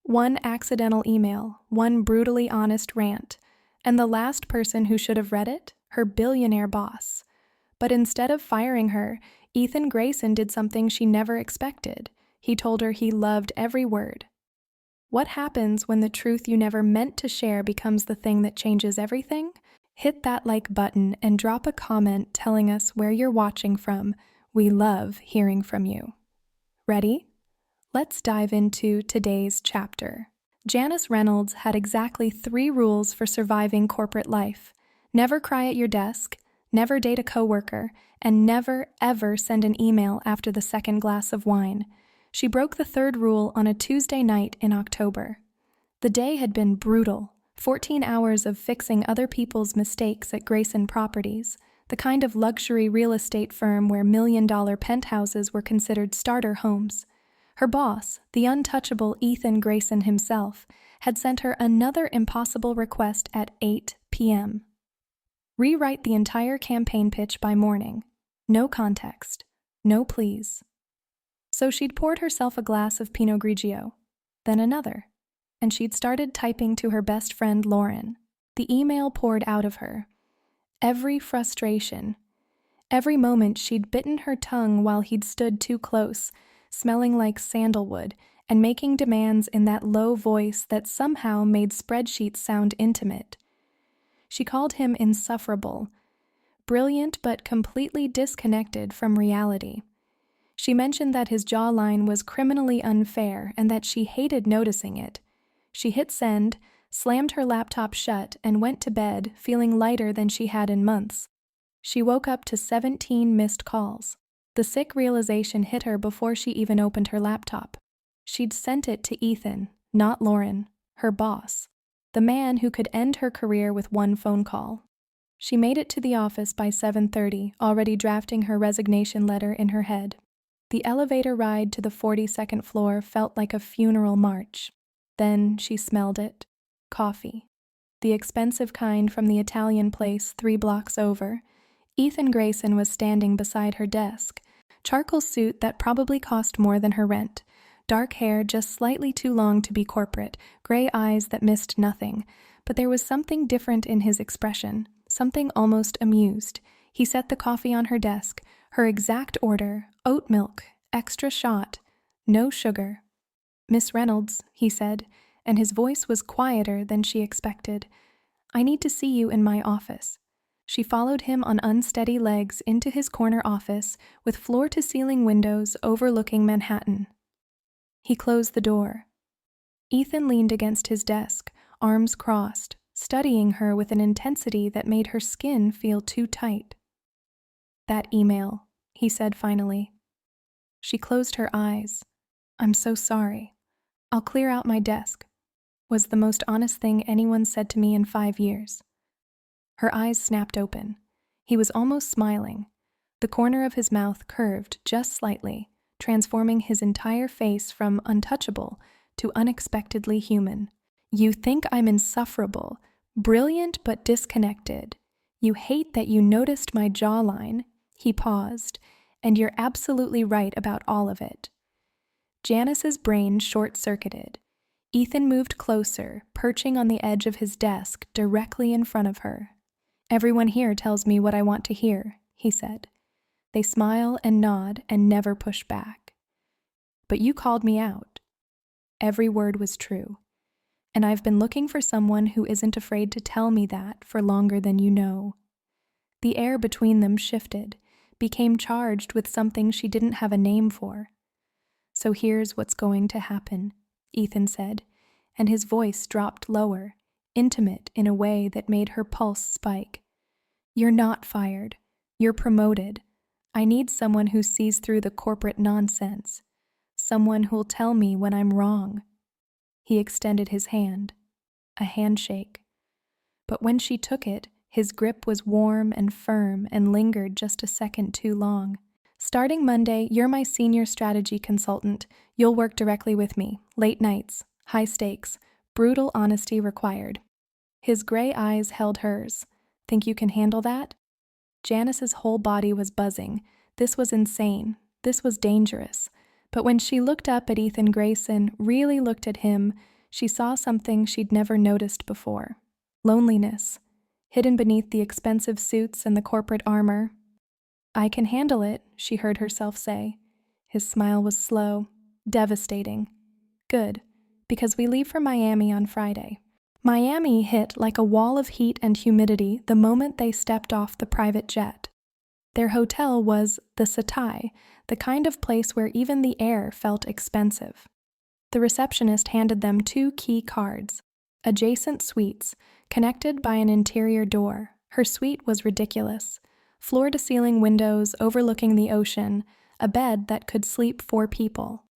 One accidental email, one brutally honest rant, and the last person who should have read it, her billionaire boss. But instead of firing her, Ethan Grayson did something she never expected. He told her he loved every word. What happens when the truth you never meant to share becomes the thing that changes everything? Hit that like button and drop a comment telling us where you're watching from. We love hearing from you. Ready? Let's dive into today's chapter. Janice Reynolds had exactly 3 rules for surviving corporate life. Never cry at your desk, never date a coworker, and never, ever send an email after the second glass of wine. She broke the 3rd rule on a Tuesday night in October. The day had been brutal. 14 hours of fixing other people's mistakes at Grayson Properties, the kind of luxury real estate firm where million-dollar penthouses were considered starter homes. Her boss, the untouchable Ethan Grayson himself, had sent her another impossible request at 8 p.m. Rewrite the entire campaign pitch by morning. No context. No please. So she'd poured herself a glass of Pinot Grigio, then another, and she'd started typing to her best friend Lauren. The email poured out of her. Every frustration. Every moment she'd bitten her tongue while he'd stood too close, smelling like sandalwood, and making demands in that low voice that somehow made spreadsheets sound intimate. She called him insufferable, brilliant but completely disconnected from reality. She mentioned that his jawline was criminally unfair and that she hated noticing it. She hit send, slammed her laptop shut, and went to bed feeling lighter than she had in months. She woke up to 17 missed calls. The sick realization hit her before she even opened her laptop. She'd sent it to Ethan, not Lauren, her boss, the man who could end her career with one phone call. She made it to the office by 7:30, already drafting her resignation letter in her head. The elevator ride to the 42nd floor felt like a funeral march. Then she smelled it. Coffee. The expensive kind from the Italian place 3 blocks over. Ethan Grayson was standing beside her desk. Charcoal suit that probably cost more than her rent. Dark hair just slightly too long to be corporate. Gray eyes that missed nothing. But there was something different in his expression. Something almost amused. He set the coffee on her desk. Her exact order, oat milk, extra shot, no sugar. "Miss Reynolds," he said, and his voice was quieter than she expected. "I need to see you in my office." She followed him on unsteady legs into his corner office with floor-to-ceiling windows overlooking Manhattan. He closed the door. Ethan leaned against his desk, arms crossed, studying her with an intensity that made her skin feel too tight. "That email," he said finally. She closed her eyes. "I'm so sorry. I'll clear out my desk," was the most honest thing anyone said to me in 5 years. Her eyes snapped open. He was almost smiling. The corner of his mouth curved just slightly, transforming his entire face from untouchable to unexpectedly human. "You think I'm insufferable, brilliant but disconnected. You hate that you noticed my jawline." He paused, "and you're absolutely right about all of it." Janice's brain short-circuited. Ethan moved closer, perching on the edge of his desk directly in front of her. "Everyone here tells me what I want to hear," he said. They smile and nod and never push back. "But you called me out." Every word was true. "And I've been looking for someone who isn't afraid to tell me that for longer than you know." The air between them shifted, became charged with something she didn't have a name for. "So here's what's going to happen," Ethan said, and his voice dropped lower, intimate in a way that made her pulse spike. "You're not fired. You're promoted. I need someone who sees through the corporate nonsense. Someone who'll tell me when I'm wrong." He extended his hand. A handshake. But when she took it, his grip was warm and firm and lingered just a second too long. "Starting Monday, you're my senior strategy consultant. You'll work directly with me. Late nights, high stakes, brutal honesty required." His gray eyes held hers. "Think you can handle that?" Janice's whole body was buzzing. This was insane. This was dangerous. But when she looked up at Ethan Grayson, really looked at him, she saw something she'd never noticed before. Loneliness, hidden beneath the expensive suits and the corporate armor. "I can handle it," she heard herself say. His smile was slow, devastating. "Good, because we leave for Miami on Friday." Miami hit like a wall of heat and humidity the moment they stepped off the private jet. Their hotel was the Setai, the kind of place where even the air felt expensive. The receptionist handed them 2 key cards, adjacent suites, connected by an interior door. Her suite was ridiculous. Floor-to-ceiling windows overlooking the ocean, a bed that could sleep 4 people.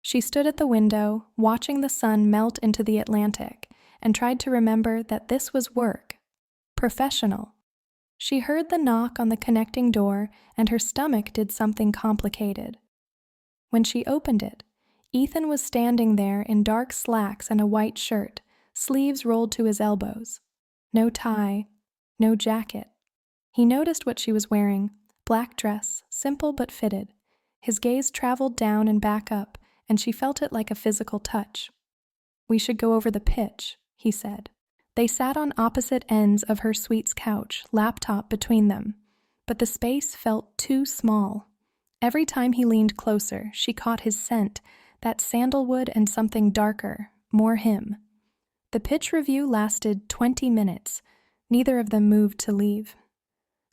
She stood at the window, watching the sun melt into the Atlantic, and tried to remember that this was work. Professional. She heard the knock on the connecting door, and her stomach did something complicated. When she opened it, Ethan was standing there in dark slacks and a white shirt, sleeves rolled to his elbows. No tie, no jacket. He noticed what she was wearing, black dress, simple but fitted. His gaze traveled down and back up, and she felt it like a physical touch. "We should go over the pitch," he said. They sat on opposite ends of her suite's couch, laptop between them. But the space felt too small. Every time he leaned closer, she caught his scent, that sandalwood and something darker, more him. The pitch review lasted 20 minutes. Neither of them moved to leave.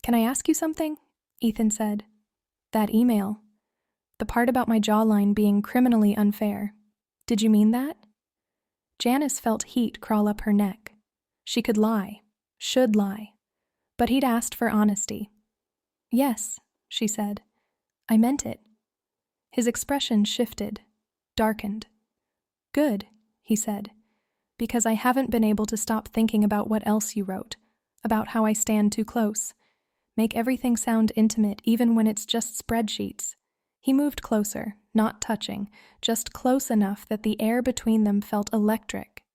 "Can I ask you something?" Ethan said. "That email. The part about my jawline being criminally unfair. Did you mean that?" Janice felt heat crawl up her neck. She could lie, should lie, but he'd asked for honesty. "Yes," she said. "I meant it." His expression shifted, darkened. "Good," he said, "because I haven't been able to stop thinking about what else you wrote, about how I stand too close. Make everything sound intimate even when it's just spreadsheets." He moved closer, not touching, just close enough that the air between them felt electric.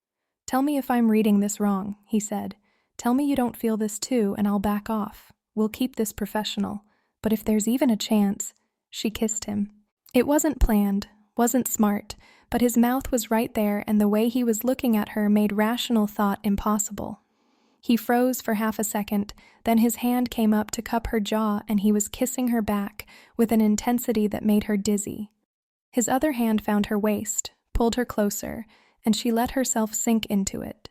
"Tell me if I'm reading this wrong," he said. "Tell me you don't feel this too, and I'll back off. We'll keep this professional. But if there's even a chance..." She kissed him. It wasn't planned, wasn't smart, but his mouth was right there, and the way he was looking at her made rational thought impossible. He froze for half a second, then his hand came up to cup her jaw, and he was kissing her back with an intensity that made her dizzy. His other hand found her waist, pulled her closer, and she let herself sink into it.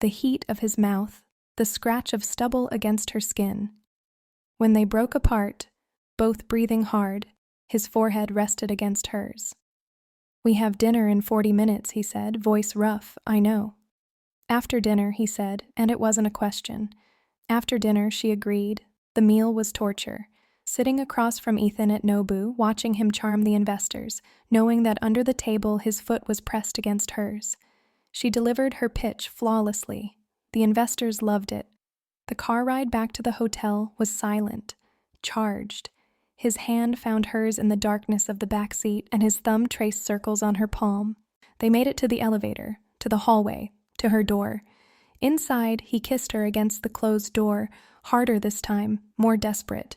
The heat of his mouth, the scratch of stubble against her skin. When they broke apart, both breathing hard, his forehead rested against hers. "We have dinner in 40 minutes, he said, voice rough, I know. "After dinner," he said, and it wasn't a question. After dinner, she agreed. The meal was torture. Sitting across from Ethan at Nobu, watching him charm the investors, knowing that under the table his foot was pressed against hers. She delivered her pitch flawlessly. The investors loved it. The car ride back to the hotel was silent, charged. His hand found hers in the darkness of the back seat, and his thumb traced circles on her palm. They made it to the elevator, to the hallway, to her door. Inside, he kissed her against the closed door, harder this time, more desperate.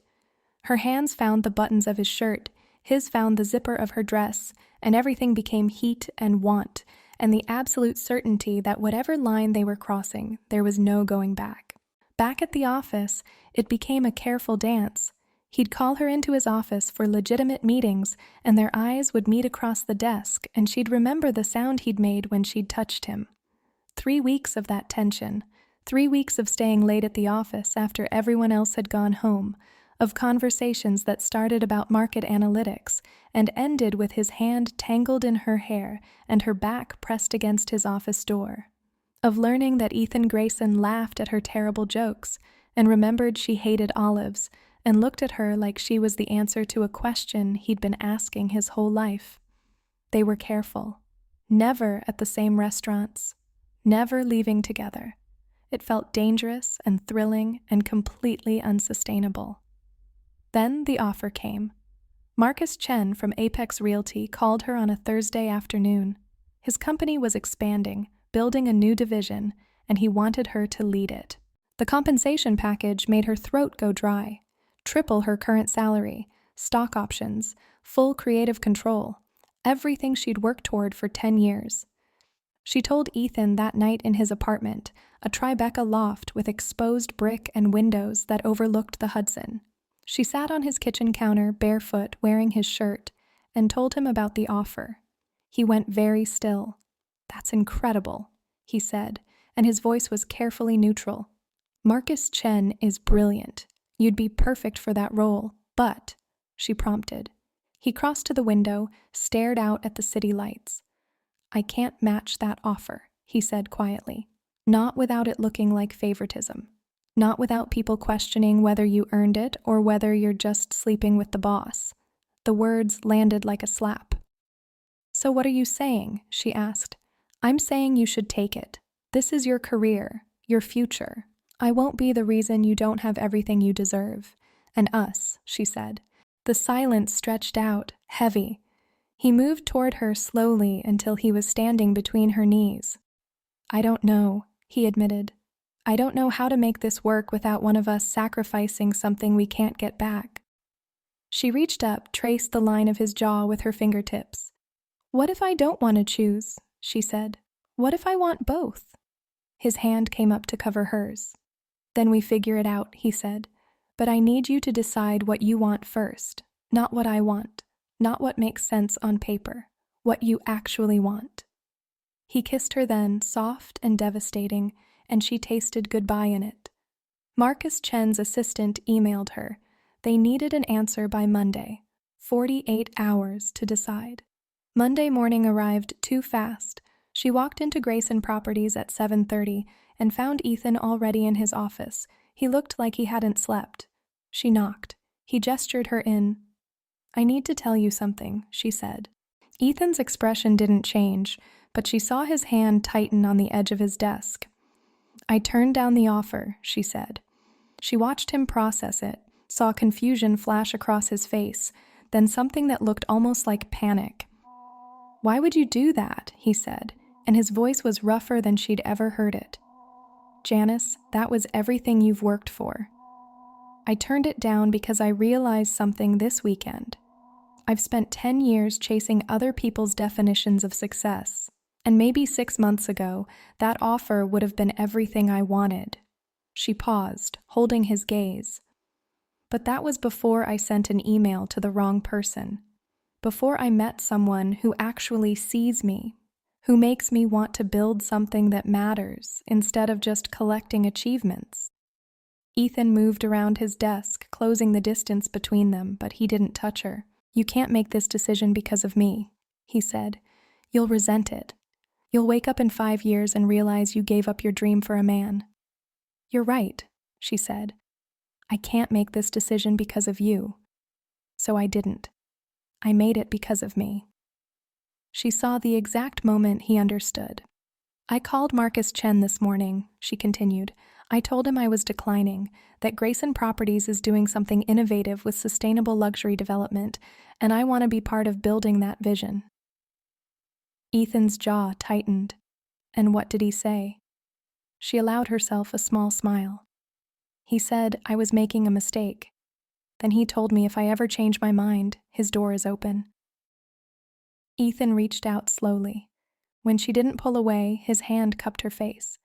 Her hands found the buttons of his shirt, his found the zipper of her dress, and everything became heat and want, and the absolute certainty that whatever line they were crossing, there was no going back. Back at the office, it became a careful dance. He'd call her into his office for legitimate meetings, and their eyes would meet across the desk, and she'd remember the sound he'd made when she'd touched him. 3 weeks of that tension, 3 weeks of staying late at the office after everyone else had gone home, of conversations that started about market analytics and ended with his hand tangled in her hair and her back pressed against his office door, of learning that Ethan Grayson laughed at her terrible jokes and remembered she hated olives and looked at her like she was the answer to a question he'd been asking his whole life. They were careful, never at the same restaurants, never leaving together. It felt dangerous and thrilling and completely unsustainable. Then the offer came. Marcus Chen from Apex Realty called her on a Thursday afternoon. His company was expanding, building a new division, and he wanted her to lead it. The compensation package made her throat go dry. Triple her current salary, stock options, full creative control, everything she'd worked toward for 10 years. She told Ethan that night in his apartment, a Tribeca loft with exposed brick and windows that overlooked the Hudson. She sat on his kitchen counter, barefoot, wearing his shirt, and told him about the offer. He went very still. "That's incredible," he said, and his voice was carefully neutral. "Marcus Chen is brilliant. You'd be perfect for that role, but," she prompted. He crossed to the window, stared out at the city lights. "I can't match that offer," he said quietly. "Not without it looking like favoritism. Not without people questioning whether you earned it or whether you're just sleeping with the boss." The words landed like a slap. "So what are you saying?" she asked. "I'm saying you should take it. This is your career, your future. I won't be the reason you don't have everything you deserve. And us," she said. The silence stretched out, heavy. He moved toward her slowly until he was standing between her knees. "I don't know," he admitted. "I don't know how to make this work without one of us sacrificing something we can't get back." She reached up, traced the line of his jaw with her fingertips. "What if I don't want to choose?" she said. "What if I want both?" His hand came up to cover hers. "Then we figure it out," he said. "But I need you to decide what you want first, not what I want. Not what makes sense on paper, what you actually want." He kissed her then, soft and devastating, and she tasted goodbye in it. Marcus Chen's assistant emailed her. They needed an answer by Monday, 48 hours to decide. Monday morning arrived too fast. She walked into Grayson Properties at 7:30 and found Ethan already in his office. He looked like he hadn't slept. She knocked. He gestured her in. "I need to tell you something," she said. Ethan's expression didn't change, but she saw his hand tighten on the edge of his desk. "I turned down the offer," she said. She watched him process it, saw confusion flash across his face, then something that looked almost like panic. "Why would you do that?" he said, and his voice was rougher than she'd ever heard it. "Janice, that was everything you've worked for." "I turned it down because I realized something this weekend. I've spent 10 years chasing other people's definitions of success, and maybe 6 months ago, that offer would have been everything I wanted." She paused, holding his gaze. "But that was before I sent an email to the wrong person. Before I met someone who actually sees me, who makes me want to build something that matters instead of just collecting achievements." Ethan moved around his desk, closing the distance between them, but he didn't touch her. "You can't make this decision because of me," he said. "You'll resent it. You'll wake up in 5 years and realize you gave up your dream for a man." "You're right," she said. "I can't make this decision because of you. So I didn't. I made it because of me." She saw the exact moment he understood. "I called Marcus Chen this morning," she continued. "I told him I was declining, that Grayson Properties is doing something innovative with sustainable luxury development, and I want to be part of building that vision." Ethan's jaw tightened. "And what did he say?" She allowed herself a small smile. "He said I was making a mistake. Then he told me if I ever change my mind, his door is open." Ethan reached out slowly. When she didn't pull away, his hand cupped her face.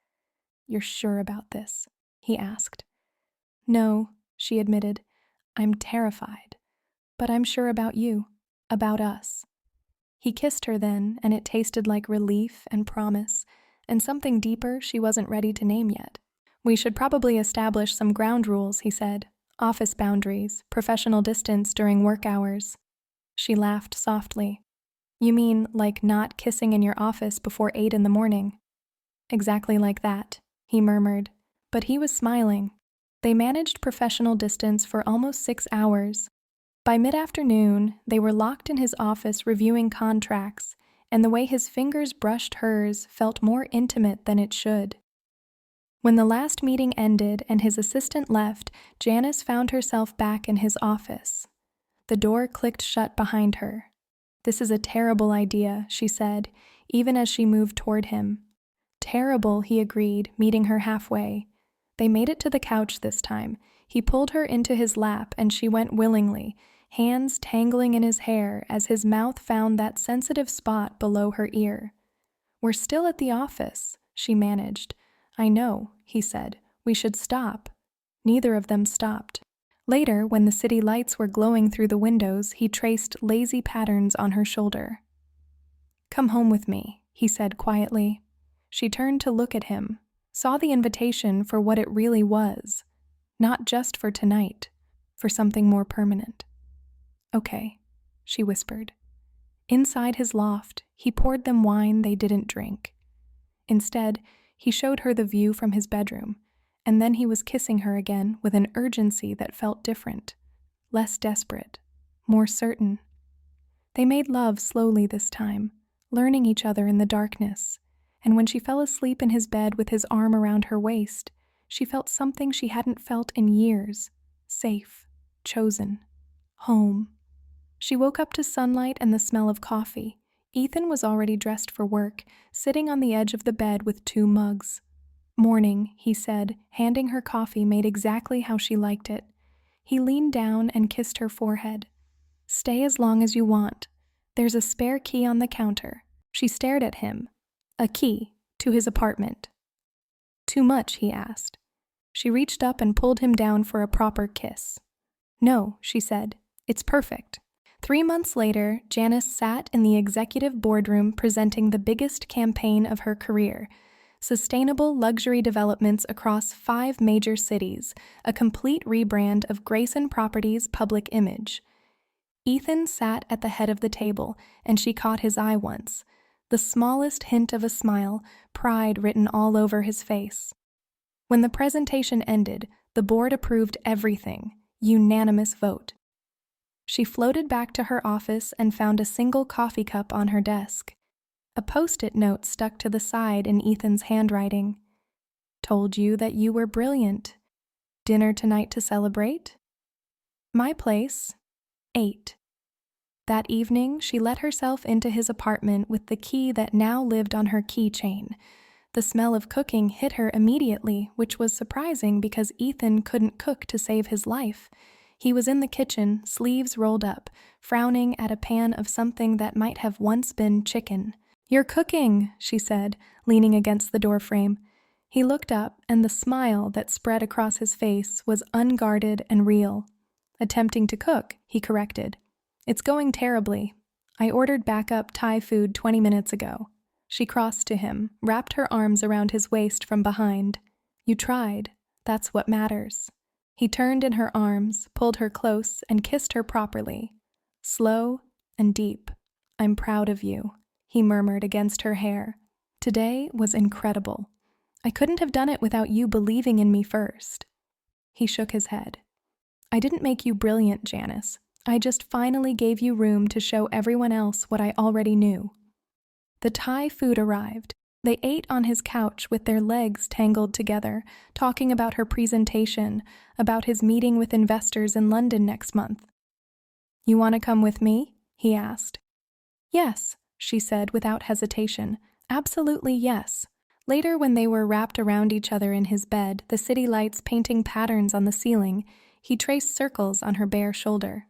"You're sure about this?" he asked. "No," she admitted. "I'm terrified. But I'm sure about you, about us." He kissed her then, and it tasted like relief and promise, and something deeper she wasn't ready to name yet. "We should probably establish some ground rules," he said. "Office boundaries, professional distance during work hours." She laughed softly. "You mean like not kissing in your office before 8 in the morning?" "Exactly like that," he murmured, but he was smiling. They managed professional distance for almost 6 hours. By mid-afternoon, they were locked in his office reviewing contracts, and the way his fingers brushed hers felt more intimate than it should. When the last meeting ended and his assistant left, Janice found herself back in his office. The door clicked shut behind her. "This is a terrible idea," she said, even as she moved toward him. "Terrible," he agreed, meeting her halfway. They made it to the couch this time. He pulled her into his lap and she went willingly, hands tangling in his hair as his mouth found that sensitive spot below her ear. "We're still at the office," she managed. "I know," he said. "We should stop." Neither of them stopped. Later, when the city lights were glowing through the windows, he traced lazy patterns on her shoulder. "Come home with me," he said quietly. She turned to look at him, saw the invitation for what it really was, not just for tonight, for something more permanent. "Okay," she whispered. Inside his loft, he poured them wine they didn't drink. Instead, he showed her the view from his bedroom, and then he was kissing her again with an urgency that felt different, less desperate, more certain. They made love slowly this time, learning each other in the darkness, and when she fell asleep in his bed with his arm around her waist, she felt something she hadn't felt in years: safe, chosen, home. She woke up to sunlight and the smell of coffee. Ethan was already dressed for work, sitting on the edge of the bed with 2 mugs. "Morning," he said, handing her coffee made exactly how she liked it. He leaned down and kissed her forehead. "Stay as long as you want. There's a spare key on the counter." She stared at him. A key to his apartment. "Too much?" he asked. She reached up and pulled him down for a proper kiss. "No," she said. "It's perfect." 3 months later, Janice sat in the executive boardroom presenting the biggest campaign of her career: sustainable luxury developments across 5 major cities, a complete rebrand of Grayson Properties' public image. Ethan sat at the head of the table, and she caught his eye once. The smallest hint of a smile, pride written all over his face. When the presentation ended, the board approved everything, unanimous vote. She floated back to her office and found a single coffee cup on her desk. A post-it note stuck to the side in Ethan's handwriting. "Told you that you were brilliant. Dinner tonight to celebrate? My place, 8. That evening, she let herself into his apartment with the key that now lived on her keychain. The smell of cooking hit her immediately, which was surprising because Ethan couldn't cook to save his life. He was in the kitchen, sleeves rolled up, frowning at a pan of something that might have once been chicken. "You're cooking," she said, leaning against the doorframe. He looked up, and the smile that spread across his face was unguarded and real. "Attempting to cook," he corrected. "It's going terribly. I ordered backup Thai food 20 minutes ago." She crossed to him, wrapped her arms around his waist from behind. "You tried. That's what matters." He turned in her arms, pulled her close, and kissed her properly. Slow and deep. "I'm proud of you," he murmured against her hair. "Today was incredible. I couldn't have done it without you believing in me first." He shook his head. "I didn't make you brilliant, Janice. I just finally gave you room to show everyone else what I already knew." The Thai food arrived. They ate on his couch with their legs tangled together, talking about her presentation, about his meeting with investors in London next month. "You want to come with me?" he asked. "Yes," she said without hesitation. "Absolutely yes." Later, when they were wrapped around each other in his bed, the city lights painting patterns on the ceiling, he traced circles on her bare shoulder.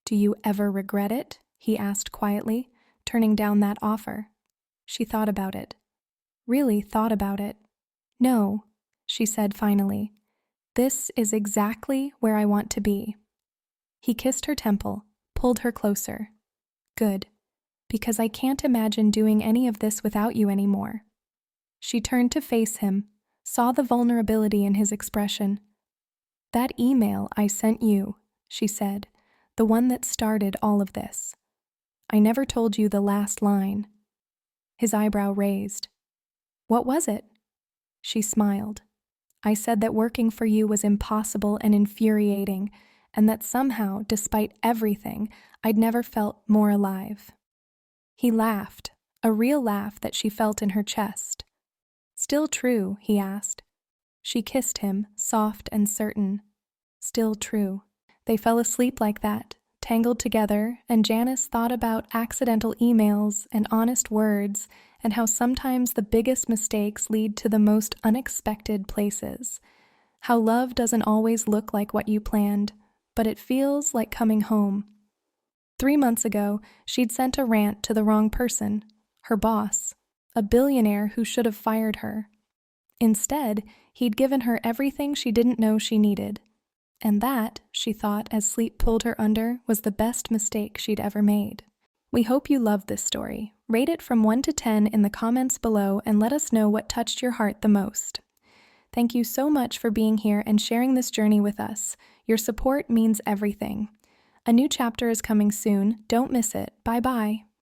"Do you ever regret it?" he asked quietly, turning down that offer. She thought about it. Really thought about it. "No," she said finally. "This is exactly where I want to be." He kissed her temple, pulled her closer. "Good, because I can't imagine doing any of this without you anymore." She turned to face him, saw the vulnerability in his expression. "That email I sent you," she said, "the one that started all of this. I never told you the last line." His eyebrow raised. "What was it?" She smiled. "I said that working for you was impossible and infuriating, and that somehow, despite everything, I'd never felt more alive." He laughed, a real laugh that she felt in her chest. "Still true?" he asked. She kissed him, soft and certain. Still true. They fell asleep like that, tangled together, and Janice thought about accidental emails and honest words and how sometimes the biggest mistakes lead to the most unexpected places. How love doesn't always look like what you planned, but it feels like coming home. 3 months ago, she'd sent a rant to the wrong person, her boss. a billionaire who should have fired her. Instead, he'd given her everything she didn't know she needed. And that, she thought as sleep pulled her under, was the best mistake she'd ever made. We hope you loved this story. Rate it from 1 to 10 in the comments below and let us know what touched your heart the most. Thank you so much for being here and sharing this journey with us. Your support means everything. A new chapter is coming soon. Don't miss it. Bye-bye.